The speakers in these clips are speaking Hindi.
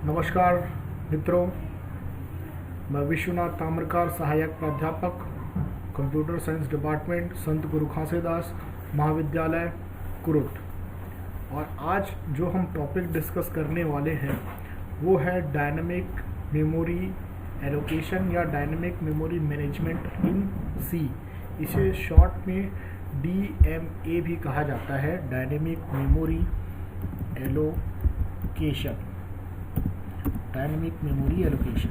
नमस्कार मित्रों, मैं विश्वनाथ ताम्रकार, सहायक प्राध्यापक, कंप्यूटर साइंस डिपार्टमेंट, संत गुरु खासेदास महाविद्यालय, कुरुट। और आज जो हम टॉपिक डिस्कस करने वाले हैं वो है डायनेमिक मेमोरी एलोकेशन या डायनेमिक मेमोरी मैनेजमेंट इन सी। इसे शॉर्ट में DMA भी कहा जाता है, dynamic memory allocation. Dynamic memory allocation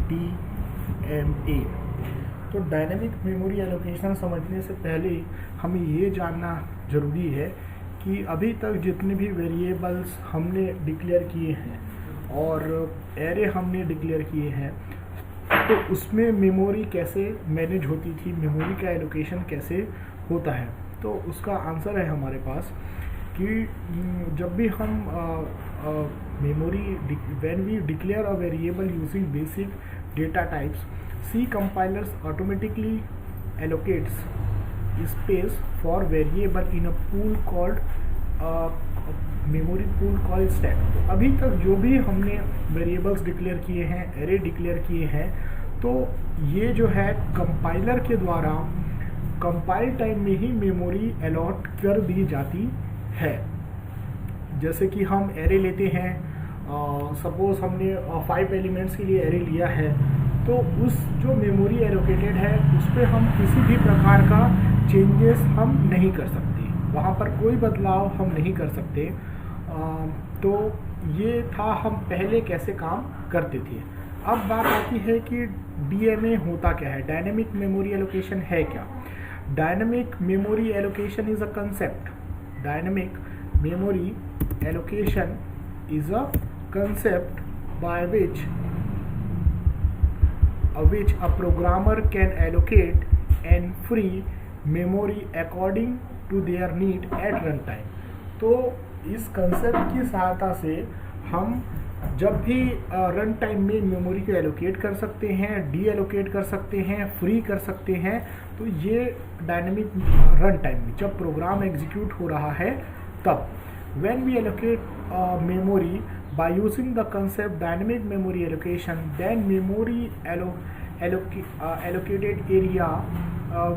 DMA। तो डायनेमिक मेमोरी एलोकेशन समझने से पहले हमें ये जानना ज़रूरी है कि अभी तक जितने भी वेरिएबल्स हमने डिक्लेयर किए हैं और एरे हमने डिक्लेयर किए हैं, तो उसमें मेमोरी कैसे मैनेज होती थी, मेमोरी का एलोकेशन कैसे होता है। तो उसका आंसर है हमारे पास कि जब भी हम memory when we declare a variable using basic data types, C compilers automatically allocates space for variable in a pool called memory pool called stack। तो अभी तक जो भी हमने variables डिक्लेयर किए हैं, एरे डिक्लेयर किए हैं, तो ये जो है कंपाइलर के द्वारा कंपाइल टाइम में ही मेमोरी अलॉट कर दी जाती है। जैसे कि हम एरे लेते हैं, सपोज हमने 5 एलिमेंट्स के लिए एरे लिया है, तो उस जो मेमोरी एलोकेटेड है उस पर हम किसी भी प्रकार का चेंजेस हम नहीं कर सकते, वहाँ पर कोई बदलाव हम नहीं कर सकते। तो ये था हम पहले कैसे काम करते थे। अब बात आती है कि DMA होता क्या है, डायनेमिक मेमोरी एलोकेशन है क्या। Dynamic memory allocation is a concept. Dynamic memory allocation is a concept by which a programmer can allocate and free memory according to their need at runtime। तो इस कंसेप्ट की सहायता से हम जब भी रन टाइम में मेमोरी को एलोकेट कर सकते हैं, डी एलोकेट कर सकते हैं, फ्री कर सकते हैं। तो ये डायनेमिक रन टाइम में जब प्रोग्राम एग्जीक्यूट हो रहा है तब when we allocate memory by using the concept dynamic memory allocation, then memory allocated area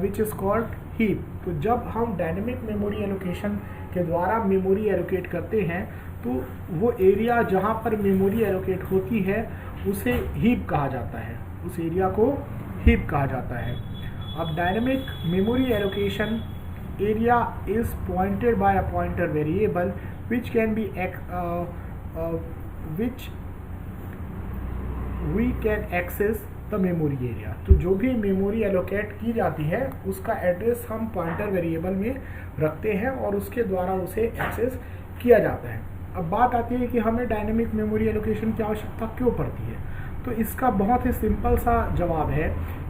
which is called heap। तो जब हम डायनेमिक मेमोरी एलोकेशन के द्वारा मेमोरी एलोकेट करते हैं तो वो एरिया जहाँ पर मेमोरी एलोकेट होती है उसे हीप कहा जाता है, उस एरिया को हीप कहा जाता है। अब dynamic memory allocation area is pointed by a pointer variable which can be which we can access the memory area। तो जो भी मेमोरी एलोकेट की जाती है उसका एड्रेस हम पॉइंटर वेरिएबल में रखते हैं और उसके द्वारा उसे एक्सेस किया जाता है। अब बात आती है कि हमें डायनेमिक मेमोरी एलोकेशन की आवश्यकता क्यों पड़ती है। तो इसका बहुत ही सिंपल सा जवाब है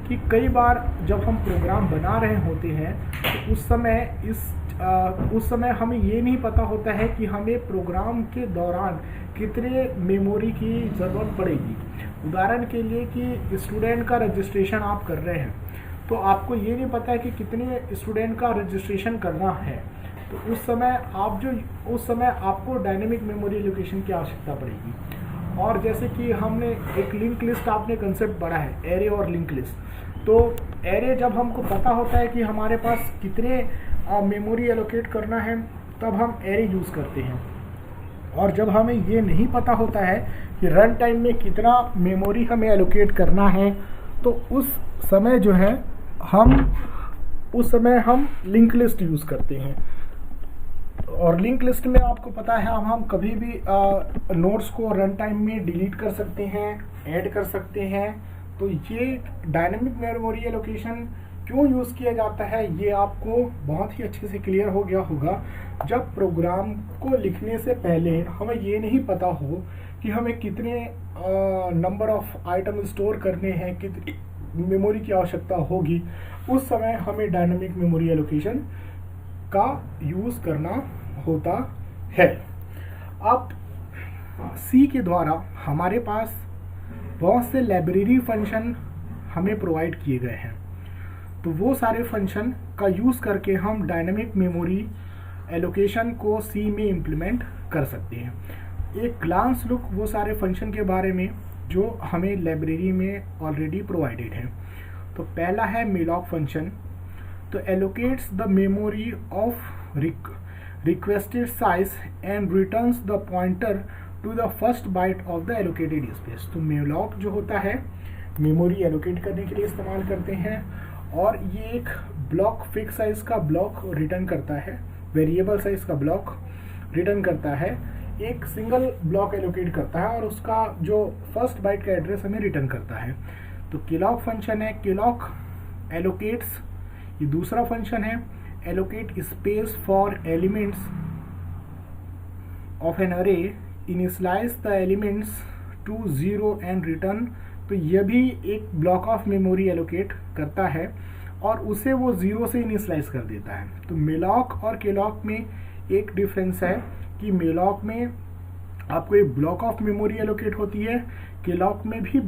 कि कई बार जब हम प्रोग्राम बना रहे होते हैं तो उस समय हमें ये नहीं पता होता है कि हमें प्रोग्राम के दौरान कितने मेमोरी की ज़रूरत पड़ेगी। उदाहरण के लिए कि स्टूडेंट का रजिस्ट्रेशन आप कर रहे हैं तो आपको ये नहीं पता है कि कितने स्टूडेंट का रजिस्ट्रेशन करना है। तो उस समय आपको डायनेमिक मेमोरी एलोकेशन की आवश्यकता पड़ेगी। और जैसे कि हमने एक लिंक लिस्ट, आपने कंसेप्ट पढ़ा है, एरे और लिंक लिस्ट। तो एरे जब हमको पता होता है कि हमारे पास कितने मेमोरी एलोकेट करना है तब हम एरे यूज़ करते हैं। और जब हमें ये नहीं पता होता है कि रन टाइम में कितना मेमोरी हमें एलोकेट करना है तो उस समय जो है हम लिंक लिस्ट यूज़ करते हैं। और लिंक लिस्ट में आपको पता है हम कभी भी नोट्स को रन टाइम में डिलीट कर सकते हैं, ऐड कर सकते हैं। तो ये डायनेमिक मेमोरी एलोकेशन क्यों यूज़ किया जाता है ये आपको बहुत ही अच्छे से क्लियर हो गया होगा। जब प्रोग्राम को लिखने से पहले हमें ये नहीं पता हो कि हमें कितने नंबर ऑफ आइटम स्टोर करने हैं, कितनी मेमोरी की आवश्यकता होगी, उस समय हमें डायनेमिक मेमोरी एलोकेशन का यूज़ करना होता है। अब सी के द्वारा हमारे पास बहुत से लाइब्रेरी फंक्शन हमें प्रोवाइड किए गए हैं। तो वो सारे फंक्शन का यूज़ करके हम डायनेमिक मेमोरी एलोकेशन को सी में इम्प्लीमेंट कर सकते हैं। एक ग्लांस लुक वो सारे फंक्शन के बारे में जो हमें लाइब्रेरी में ऑलरेडी प्रोवाइडेड है। तो पहला है मेलॉक फंक्शन। तो allocates the memory of requested size and returns the pointer to the first byte of the allocated space. तो मेलॉक जो होता है मेमोरी एलोकेट करने के लिए इस्तेमाल करते हैं, और ये एक ब्लॉक फिक्स साइज का ब्लॉक रिटर्न करता है, वेरिएबल साइज का ब्लॉक रिटर्न करता है, एक सिंगल ब्लॉक एलोकेट करता है और उसका जो फर्स्ट बाइट का एड्रेस हमें रिटर्न करता है। तो केलॉग फंक्शन है, केलॉग एलोकेट्स। ये दूसरा फंक्शन है allocate space for elements of n array, initialise the elements to 0 and return. तो यह भी एक ब्लॉक ऑफ मेमोरी एलोकेट करता है और उसे वो 0 से इनिशियलाइज कर देता है। तो मेलॉक और केलॉग में एक डिफरेंस है कि मेलॉक में आपको एक ब्लॉक ऑफ मेमोरी एलोकेट होती है, केलॉग में भी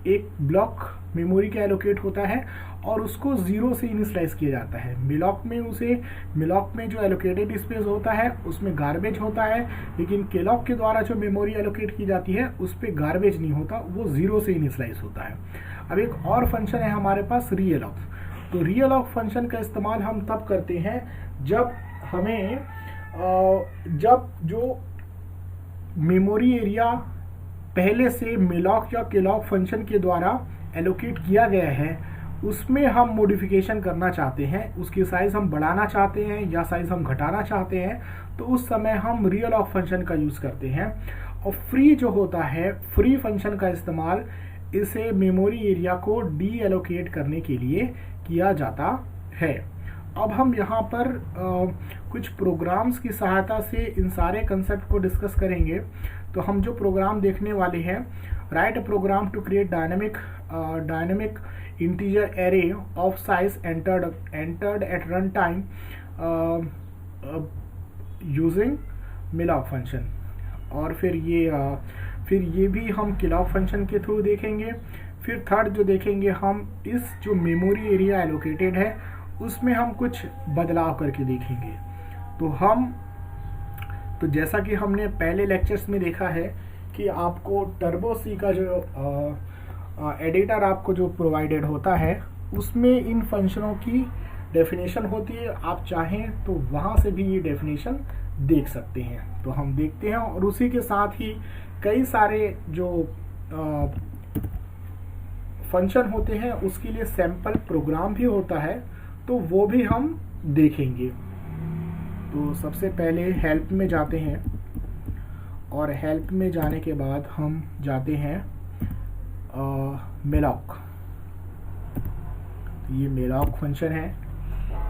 एक ब्लॉक मेमोरी का एलोकेट होता है और उसको 0 से इनिशियलाइज किया जाता है। मेलॉक में जो एलोकेटेड स्पेस होता है उसमें गार्बेज होता है, लेकिन केलॉग के द्वारा जो मेमोरी एलोकेट की जाती है उस पर गार्बेज नहीं होता, वो 0 से इनिशियलाइज होता है। अब एक और फंक्शन है हमारे पास रीअलॉग। तो रीअलॉग फंक्शन का इस्तेमाल हम तब करते हैं जब जो मेमोरी एरिया पहले से मेलॉक या केलॉग फंक्शन के द्वारा एलोकेट किया गया है उसमें हम मॉडिफिकेशन करना चाहते हैं, उसकी साइज हम बढ़ाना चाहते हैं या साइज हम घटाना चाहते हैं, तो उस समय हम रीअलॉग फंक्शन का यूज करते हैं। और फ्री जो होता है, फ्री फंक्शन का इस्तेमाल इसे मेमोरी एरिया को डी एलोकेट करने के लिए किया जाता है। अब हम यहाँ पर कुछ प्रोग्राम्स की सहायता से इन सारे कंसेप्ट को डिस्कस करेंगे। तो हम जो प्रोग्राम देखने वाले हैं, write a program to create dynamic integer array of size entered at run time using malloc function. और फिर ये भी हम केलॉग फंक्शन के थ्रू देखेंगे। फिर थर्ड जो देखेंगे हम, इस जो मेमोरी एरिया एलोकेटेड है उसमें हम कुछ बदलाव करके देखेंगे। तो जैसा कि हमने पहले लेक्चर्स में देखा है कि आपको टर्बो सी का जो एडिटर आपको जो प्रोवाइडेड होता है उसमें इन फंक्शनों की डेफिनेशन होती है। आप चाहें तो वहाँ से भी ये डेफिनेशन देख सकते हैं। तो हम देखते हैं, और उसी के साथ ही कई सारे जो फंक्शन होते हैं उसके लिए सैंपल प्रोग्राम भी होता है, तो वो भी हम देखेंगे। तो सबसे पहले हेल्प में जाते हैं, और हेल्प में जाने के बाद हम जाते हैं मेलॉक। ये मेलॉक फंक्शन है।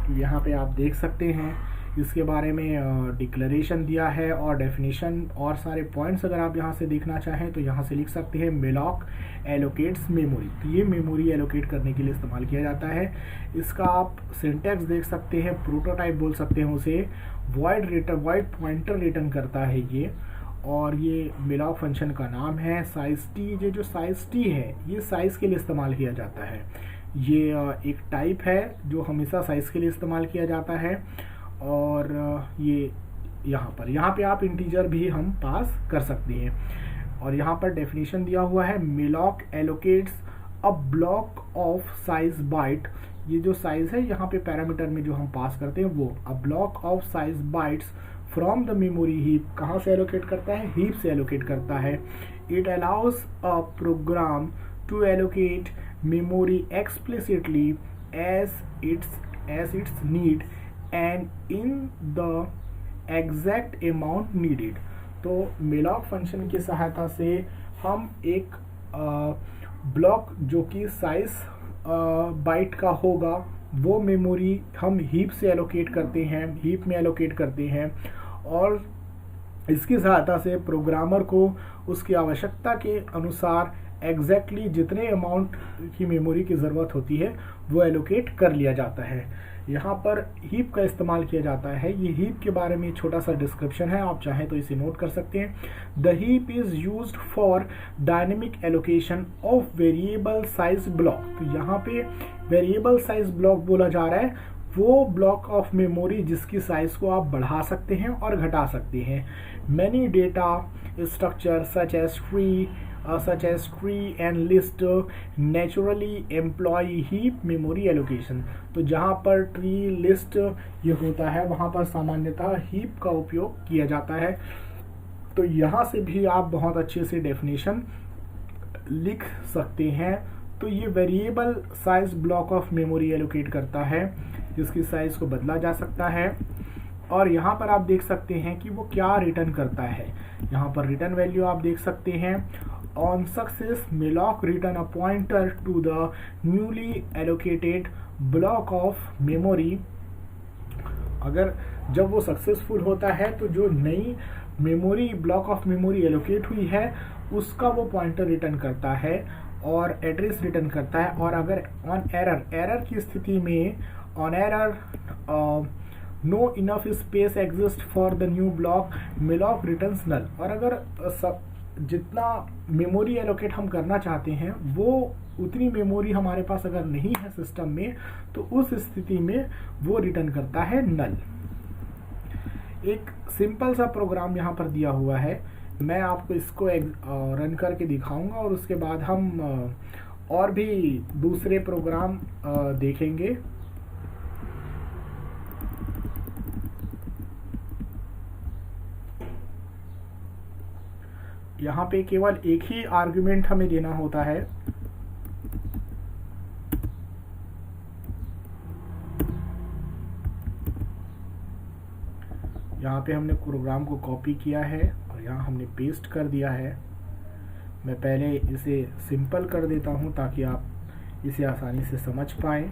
तो यहाँ पे आप देख सकते हैं इसके बारे में डिक्लेरेशन दिया है और डेफिनेशन और सारे पॉइंट्स अगर आप यहाँ से देखना चाहें तो यहाँ से लिख सकते हैं मेलॉक एलोकेट्स मेमोरी। तो ये मेमोरी एलोकेट करने के लिए इस्तेमाल किया जाता है। इसका आप सिंटैक्स देख सकते हैं, प्रोटोटाइप बोल सकते हैं उसे। वॉइड पॉइंटर रिटर्न करता है ये, और ये मेलॉक फंक्शन का नाम है साइज टी। ये जो साइज टी है ये साइज के लिए इस्तेमाल किया जाता है। ये एक टाइप है जो हमेशा साइज के लिए इस्तेमाल किया जाता है। और ये यहाँ पे आप इंटीजर भी हम पास कर सकते हैं। और यहाँ पर डेफिनेशन दिया हुआ है, malloc allocates a block of size byte. ये जो साइज है यहाँ पे पैरामीटर में जो हम पास करते हैं वो अ block of size bytes from the memory heap. कहाँ से एलोकेट करता है? हीप से एलोकेट करता है। It allows a program to allocate memory explicitly as its need and in the exact amount needed. तो मेलॉक फंक्शन की सहायता से हम एक ब्लॉक जो कि साइज बाइट का होगा वो मेमोरी हम हीप से एलोकेट करते हैं, हीप में एलोकेट करते हैं, और इसकी सहायता से प्रोग्रामर को उसकी आवश्यकता के अनुसार एग्जैक्टली जितने अमाउंट की मेमोरी की ज़रूरत होती है वो एलोकेट कर लिया जाता है। यहाँ पर हीप का इस्तेमाल किया जाता है। ये हीप के बारे में छोटा सा डिस्क्रिप्शन है, आप चाहें तो इसे नोट कर सकते हैं। The heap is used for dynamic allocation of variable size block. तो यहाँ पे वेरिएबल साइज ब्लॉक बोला जा रहा है वो ब्लॉक ऑफ मेमोरी जिसकी साइज को आप बढ़ा सकते हैं और घटा सकते हैं। Many data structure such as tree and list naturally employ heap memory allocation। तो जहाँ पर ट्री लिस्ट ये होता है वहाँ पर सामान्यतः हीप का उपयोग किया जाता है। तो यहाँ से भी आप बहुत अच्छे से डेफिनेशन लिख सकते हैं। तो ये variable size block of memory allocate करता है जिसकी साइज को बदला जा सकता है। और यहाँ पर आप देख सकते हैं कि वो क्या रिटर्न करता है। यहाँ पर रिटर्न वैल्यू आप देख सकते हैं, on success malloc return a pointer to the newly allocated block of memory. अगर जब वो सक्सेसफुल होता है तो जो नई memory block of memory allocate हुई है उसका वो पॉइंटर रिटर्न करता है और एड्रेस रिटर्न करता है। और अगर ऑन एरर की स्थिति में on error no enough space exist for the new block malloc returns null. और अगर जितना मेमोरी एलोकेट हम करना चाहते हैं वो उतनी मेमोरी हमारे पास अगर नहीं है सिस्टम में तो उस स्थिति में वो रिटर्न करता है नल। एक सिंपल सा प्रोग्राम यहाँ पर दिया हुआ है, मैं आपको इसको रन करके दिखाऊंगा और उसके बाद हम और भी दूसरे प्रोग्राम देखेंगे। यहाँ पे केवल एक ही आर्गुमेंट हमें देना होता है। यहाँ पे हमने प्रोग्राम को कॉपी किया है और यहाँ हमने पेस्ट कर दिया है। मैं पहले इसे सिंपल कर देता हूँ ताकि आप इसे आसानी से समझ पाएं।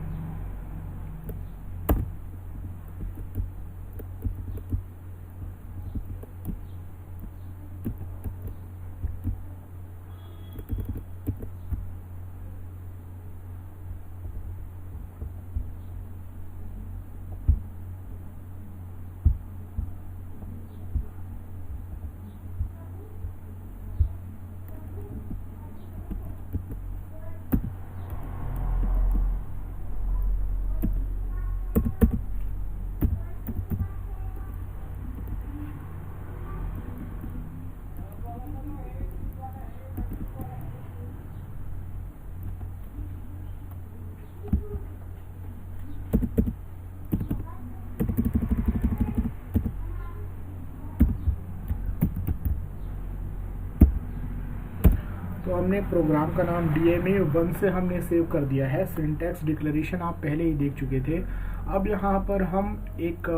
तो हमने प्रोग्राम का नाम DMA1 से हमने सेव कर दिया है। सिंटैक्स डिक्लेरेशन आप पहले ही देख चुके थे। अब यहाँ पर हम एक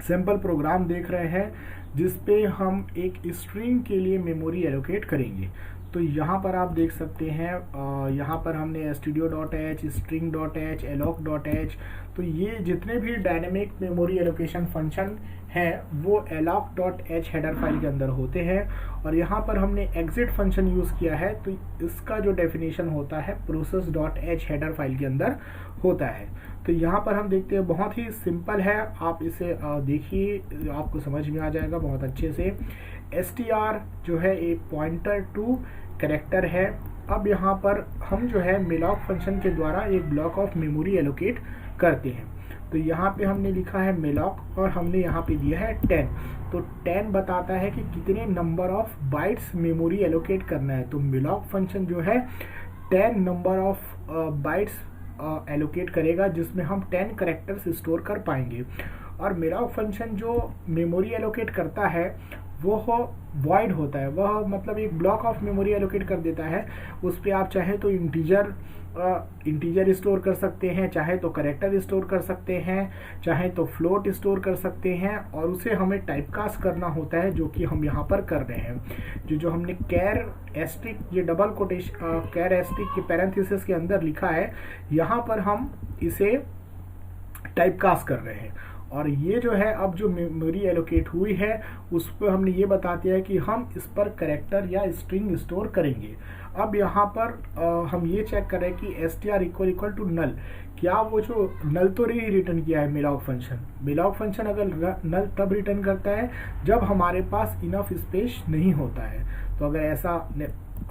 सैम्पल प्रोग्राम देख रहे हैं जिस पे हम एक स्ट्रिंग के लिए मेमोरी एलोकेट करेंगे। तो यहाँ पर आप देख सकते हैं, यहाँ पर हमने studio.h, string.h, alloc.h, तो ये जितने भी डायनेमिक मेमोरी एलोकेशन फंक्शन हैं वो alloc.h हेडर फाइल के अंदर होते हैं। और यहाँ पर हमने exit फंक्शन यूज़ किया है तो इसका जो डेफिनेशन होता है process.h हेडर फाइल के अंदर होता है। तो यहाँ पर हम देखते हैं बहुत ही सिंपल है, आप इसे देखिए आपको समझ में आ जाएगा बहुत अच्छे से। str जो है एक पॉइंटर टू कैरेक्टर है। अब यहाँ पर हम जो है मेलॉक फंक्शन के द्वारा एक ब्लॉक ऑफ मेमोरी एलोकेट करते हैं। तो यहाँ पे हमने लिखा है मेलॉक और हमने यहाँ पे दिया है 10। तो 10 बताता है कि कितने number of bytes memory allocate करना है। तो मेलॉक फंक्शन जो है 10 नंबर ऑफ बाइट्स एलोकेट करेगा जिसमें हम 10 कैरेक्टर्स स्टोर कर पाएंगे। और मेलॉक फंक्शन जो मेमोरी एलोकेट करता है वो वॉइड होता है, वह मतलब एक ब्लॉक ऑफ मेमोरी एलोकेट कर देता है। उस पर आप चाहे तो इंटीजर स्टोर कर सकते हैं, चाहे तो कैरेक्टर स्टोर कर सकते हैं, चाहे तो फ्लोट स्टोर कर सकते हैं। और उसे हमें टाइपकास्ट करना होता है जो कि हम यहाँ पर कर रहे हैं। जो हमने कैर एस्ट्रिक ये डबल कोटेशन कैर एस्ट्रिक के पैरेंथेसिस के अंदर लिखा है, यहाँ पर हम इसे टाइपकास्ट कर रहे हैं। और ये जो है अब जो मेमोरी एलोकेट हुई है उस पर हमने ये बता दिया है कि हम इस पर कैरेक्टर या स्ट्रिंग स्टोर करेंगे। अब यहाँ पर हम ये चेक करें कि str इक्वल टू नल, क्या वो जो नल तो नहीं रिटर्न किया है मेलॉक फंक्शन। मेलॉक फंक्शन अगर नल तब रिटर्न करता है जब हमारे पास इनफ स्पेस नहीं होता है। तो अगर ऐसा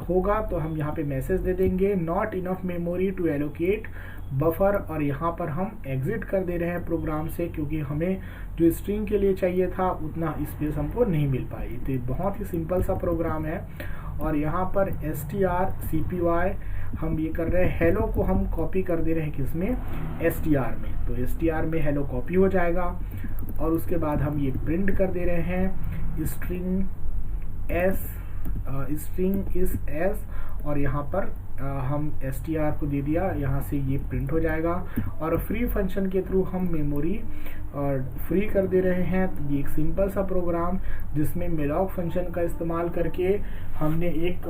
होगा तो हम यहाँ पे मैसेज दे देंगे not enough memory to allocate buffer, और यहाँ पर हम एग्जिट कर दे रहे हैं प्रोग्राम से, क्योंकि हमें जो स्ट्रिंग के लिए चाहिए था उतना स्पेस हमको नहीं मिल पाई। तो ये बहुत ही सिंपल सा प्रोग्राम है। और यहाँ पर strcpy हम ये कर रहे हैं, हेलो को हम कॉपी कर दे रहे हैं किसमें, str में। तो str में हेलो कॉपी हो जाएगा, और उसके बाद हम ये प्रिंट कर दे रहे हैं स्ट्रिंग इस s, और यहाँ पर हम str को दे दिया, यहाँ से ये प्रिंट हो जाएगा। और फ्री फंक्शन के थ्रू हम मेमोरी फ्री कर दे रहे हैं। तो ये एक सिंपल सा प्रोग्राम जिसमें malloc फंक्शन का इस्तेमाल करके हमने एक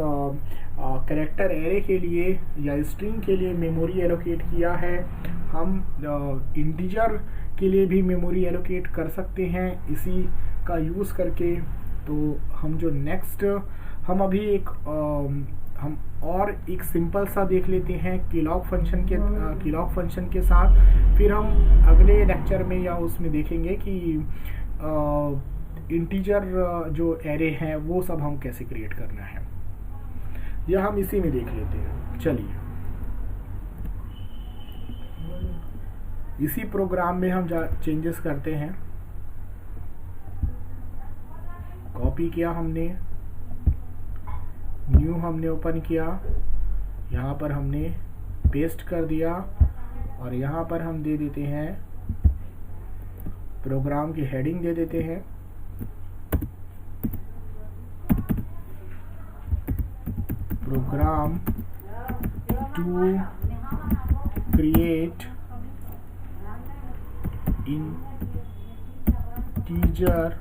कैरेक्टर एरे के लिए या स्ट्रिंग के लिए मेमोरी एलोकेट किया है। हम इंटीजर के लिए भी मेमोरी एलोकेट कर सकते हैं इसी का यूज़ करके। तो हम जो नेक्स्ट हम अभी हम और एक सिंपल सा देख लेते हैं कीलॉग फंक्शन के साथ, फिर हम अगले लेक्चर में या उसमें देखेंगे कि इंटीजर जो एरे हैं वो सब हम कैसे क्रिएट करना है, यह हम इसी में देख लेते हैं। चलिए, इसी प्रोग्राम में हम चेंजेस करते हैं। कॉपी किया हमने, न्यू हमने ओपन किया, यहाँ पर हमने पेस्ट कर दिया, और यहाँ पर हम दे देते हैं प्रोग्राम की हेडिंग दे देते हैं program to create integer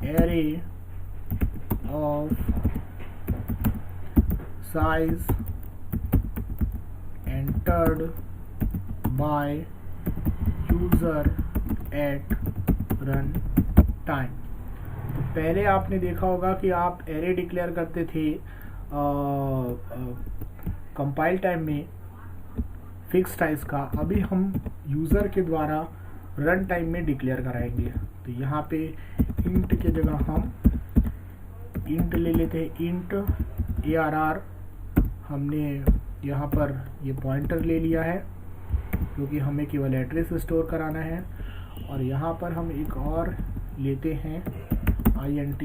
array of size entered by user at run time। तो पहले आपने देखा होगा कि आप एरे डिक्लेयर करते थे कंपाइल टाइम में फिक्स साइज का, अभी हम यूज़र के द्वारा रन टाइम में डिक्लेयर कराएंगे। तो यहाँ पे इंट के जगह हम इंट ले लेते हैं, इंट ARR। हमने यहाँ पर ये पॉइंटर ले लिया है क्योंकि हमें केवल एड्रेस स्टोर कराना है। और यहाँ पर हम एक और लेते हैं int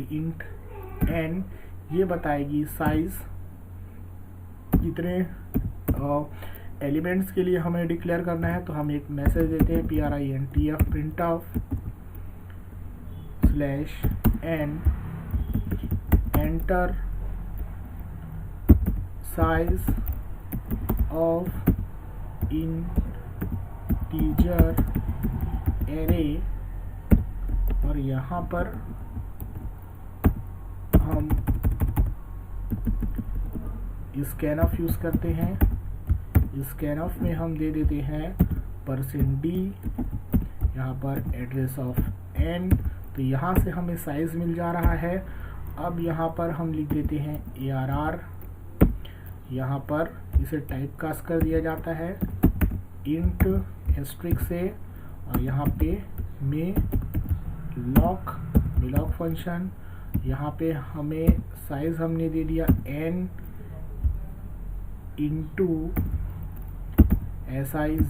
n, ये बताएगी साइज कितने एलिमेंट्स के लिए हमें डिक्लेयर करना है। तो हम एक मैसेज देते हैं printf printf/n enter size of integer array, और यहाँ पर हम scanf यूज़ करते हैं। scanf में हम दे देते हैं %d, यहाँ पर एड्रेस ऑफ n। तो यहाँ से हमें साइज मिल जा रहा है। अब यहाँ पर हम लिख देते हैं ARR, यहाँ पर इसे टाइप कास्ट कर दिया जाता है इंट एस्ट्रिक से, और यहाँ पे malloc फंक्शन, यहाँ पे हमें साइज हमने दे दिया n into size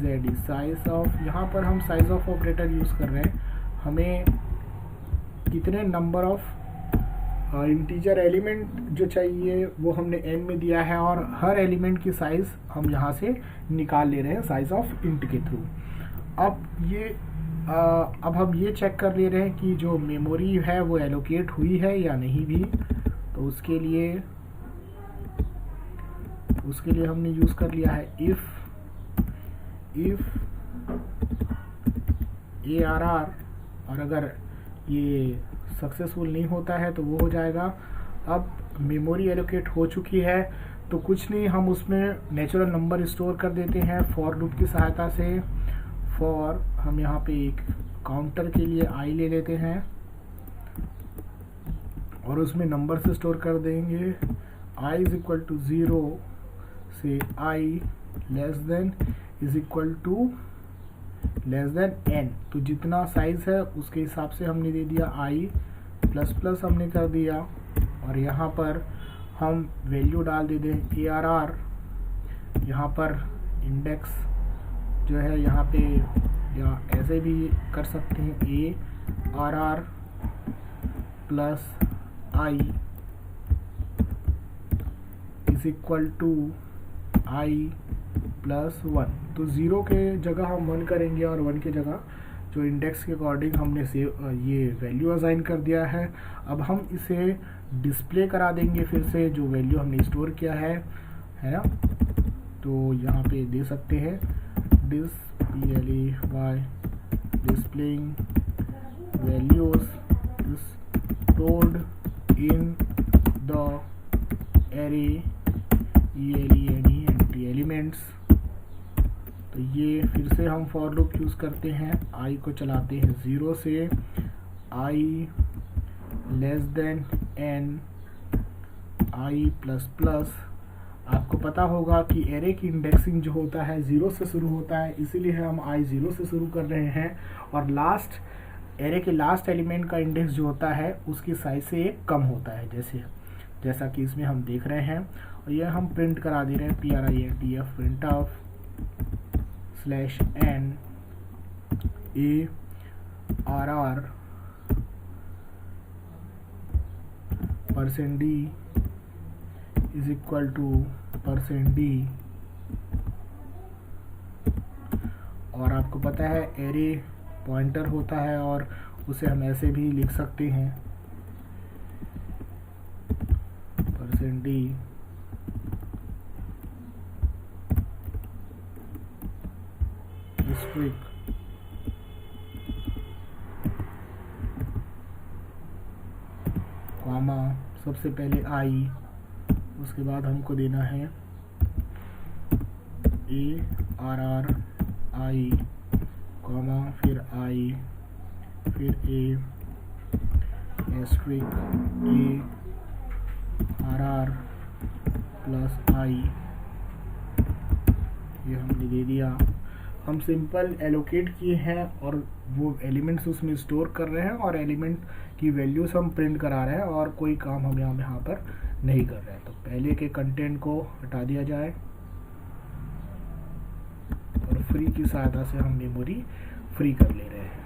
size of, यहाँ पर हम साइज ऑफ ऑपरेटर यूज़ कर रहे हैं। हमें कितने नंबर ऑफ इंटीजर एलिमेंट जो चाहिए वो हमने n में दिया है, और हर एलिमेंट की साइज हम यहाँ से निकाल ले रहे हैं साइज ऑफ इंट के थ्रू। अब हम ये चेक कर ले रहे हैं कि जो मेमोरी है वो एलोकेट हुई है या नहीं भी। तो उसके लिए हमने यूज़ कर लिया है if ARR, और अगर ये सक्सेसफुल नहीं होता है तो वो हो जाएगा। अब मेमोरी एलोकेट हो चुकी है तो कुछ नहीं, हम उसमें नेचुरल नंबर स्टोर कर देते हैं फॉर लूप की सहायता से। फॉर हम यहाँ पे एक काउंटर के लिए i ले लेते हैं और उसमें नंबर से स्टोर कर देंगे i = 0 से i <= n। तो जितना साइज है उसके हिसाब से हमने दे दिया i ++ हमने कर दिया, और यहाँ पर हम वैल्यू डाल दे दें ARR, यहाँ पर इंडेक्स जो है यहाँ पे, या ऐसे भी कर सकते हैं, A R R plus I is equal to I plus 1। तो 0 के जगह हम 1 करेंगे और 1 के जगह जो इंडेक्स के अकॉर्डिंग हमने ये वैल्यू असाइन कर दिया है। अब हम इसे डिस्प्ले करा देंगे फिर से जो वैल्यू हमने स्टोर किया है ना। तो यहाँ पे दे सकते हैं displaying values stored in the array elements। तो ये फिर से हम फॉर लूप यूज़ करते हैं, i को चलाते हैं 0 से i less than n i plus plus. आपको पता होगा कि एरे की इंडेक्सिंग जो होता है 0 से शुरू होता है, इसीलिए हम i 0 से शुरू कर रहे हैं, और लास्ट एरे के लास्ट एलिमेंट का इंडेक्स जो होता है उसकी साइज से एक कम होता है, जैसा कि इसमें हम देख रहे हैं। और यह हम प्रिंट करा दे रहे हैं printf printf /n arr %d is equal to %d। और आपको पता है एरे पॉइंटर होता है और उसे हम ऐसे भी लिख सकते हैं %d स्ट्रिंग। कॉमा सबसे पहले i, उसके बाद हमको देना है arr i, कॉमा फिर i, फिर स्ट्रिंग arr प्लस i। ये हमने दे दिया। हम सिंपल एलोकेट किए हैं और वो एलिमेंट्स उसमें स्टोर कर रहे हैं और एलिमेंट की वैल्यूज हम प्रिंट करा रहे हैं और कोई काम हम यहाँ पर नहीं कर रहे हैं। तो पहले के कंटेंट को हटा दिया जाए और फ्री की सहायता से हम मेमोरी फ्री कर ले रहे हैं।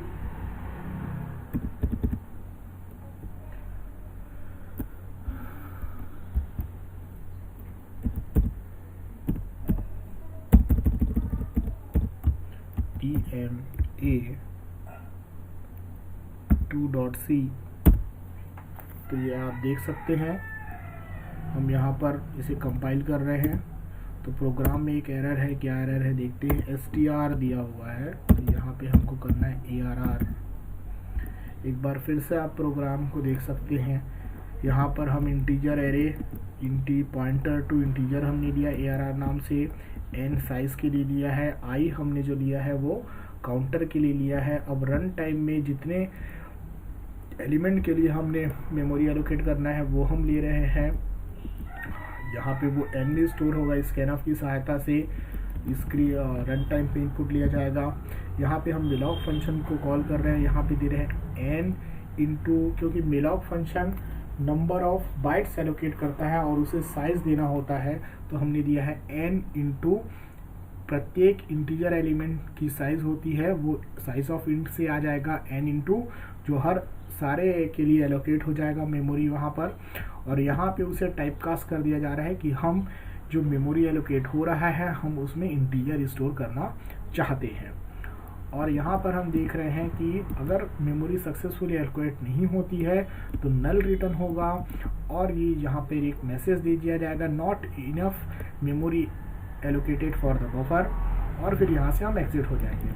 EMA2.c। तो ये आप देख सकते हैं, हम यहाँ पर इसे कंपाइल कर रहे हैं तो प्रोग्राम में एक एरर है। क्या एरर है देखते हैं। str दिया हुआ है, तो यहाँ पे हमको करना है arr। एक बार फिर से आप प्रोग्राम को देख सकते हैं। यहाँ पर हम integer array pointer to integer हमने लिया arr नाम से, n साइज के लिए लिया है, i हमने जो लिया है वो काउंटर के लिए लिया है। अब रन टाइम में जितने एलिमेंट के लिए हमने मेमोरी एलोकेट करना है वो हम ले रहे हैं। यहाँ पे वो n में स्टोर होगा, स्कैनफ की सहायता से इसकी रन टाइम पे इनपुट लिया जाएगा। यहाँ पे हम मेलॉक फंक्शन को कॉल कर रहे हैं, यहाँ पे दे रहे हैं n इंटू, क्योंकि malloc function number of bytes allocate करता है और उसे साइज देना होता है, तो हमने दिया है n इंटू प्रत्येक इंटीजर एलिमेंट की साइज होती है वो साइज ऑफ इंट से आ जाएगा n इंटू जो हर सारे के लिए एलोकेट हो जाएगा मेमोरी वहाँ पर। और यहाँ पे उसे टाइपकास्ट कर दिया जा रहा है कि हम जो मेमोरी एलोकेट हो रहा है हम उसमें इंटीजर स्टोर करना चाहते हैं। और यहाँ पर हम देख रहे हैं कि अगर मेमोरी सक्सेसफुली एलोकेट नहीं होती है तो नल रिटर्न होगा और ये यहाँ पर एक मैसेज दे दिया जाएगा not enough memory allocated for the buffer, और फिर यहाँ से हम एग्जिट हो जाएंगे।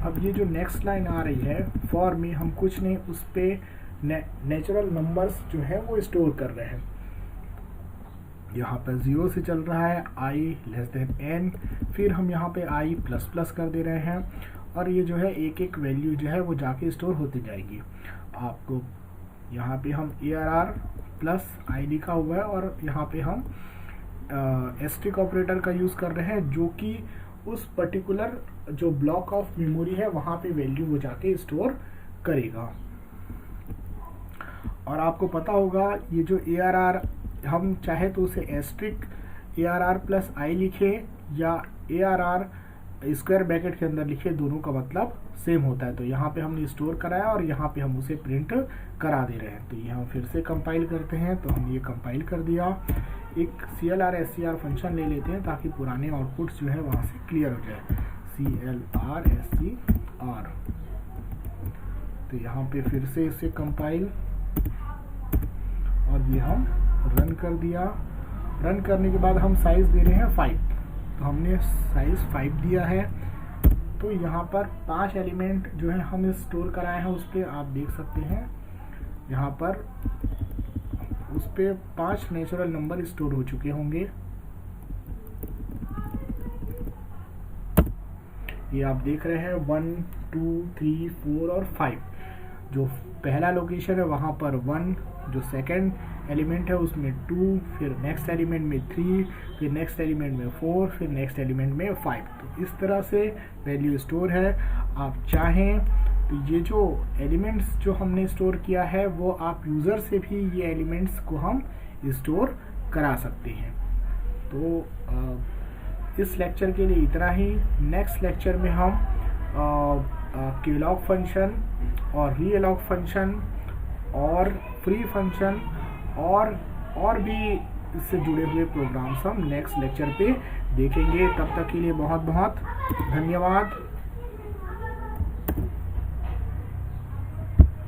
अब ये जो नेक्स्ट लाइन आ रही है फॉर में, हम कुछ नहीं उस पर नेचुरल नंबर्स जो है वो स्टोर कर रहे हैं। यहाँ पर 0 से चल रहा है i लेस देन n, फिर हम यहाँ पे i प्लस प्लस कर दे रहे हैं और ये जो है एक एक वैल्यू जो है वो जाके स्टोर होती जाएगी। आपको यहाँ पे हम arr प्लस i लिखा हुआ है और यहाँ पे हम एस्ट्रिक ऑपरेटर का यूज़ कर रहे हैं जो कि उस पर्टिकुलर जो ब्लॉक ऑफ मेमोरी है वहाँ पे वैल्यू वो जाके स्टोर करेगा। और आपको पता होगा ये जो arr, हम चाहे तो उसे एस्ट्रिक arr प्लस i लिखे या arr स्क्वायर ब्रैकेट के अंदर लिखे दोनों का मतलब सेम होता है। तो यहाँ पे हमने स्टोर कराया और यहाँ पे हम उसे प्रिंट करा दे रहे हैं। तो ये हम फिर से कंपाइल करते हैं। तो हम ये कंपाइल कर दिया। एक CLR SCR फंक्शन ले लेते हैं ताकि पुराने आउटपुट्स जो है वहाँ से क्लियर हो जाए। CLR SCR। तो यहाँ पे फिर से इसे कंपाइल और ये हम रन कर दिया। रन करने के बाद हम साइज दे रहे हैं 5। तो हमने साइज 5 दिया है। तो यहाँ पर 5 एलिमेंट जो है हम स्टोर कराए हैं, उस पर आप देख सकते हैं यहाँ पर उस पर 5 नेचुरल नंबर स्टोर हो चुके होंगे। ये आप देख रहे हैं 1 2 3 4 और 5। जो पहला लोकेशन है वहाँ पर 1, जो सेकंड एलिमेंट है उसमें 2, फिर नेक्स्ट एलिमेंट में 3, फिर नेक्स्ट एलिमेंट में 4, फिर नेक्स्ट एलिमेंट में 5। तो इस तरह से वैल्यू स्टोर है। आप चाहें तो ये जो एलिमेंट्स जो हमने स्टोर किया है वो आप यूज़र से भी ये एलिमेंट्स को हम स्टोर करा सकते हैं। तो इस लेक्चर के लिए इतना ही। नेक्स्ट लेक्चर में हम केलॉग फंक्शन और रीअलॉग फंक्शन और फ्री फंक्शन और भी इससे जुड़े हुए प्रोग्राम्स हम नेक्स्ट लेक्चर पे देखेंगे। तब तक के लिए बहुत बहुत धन्यवाद।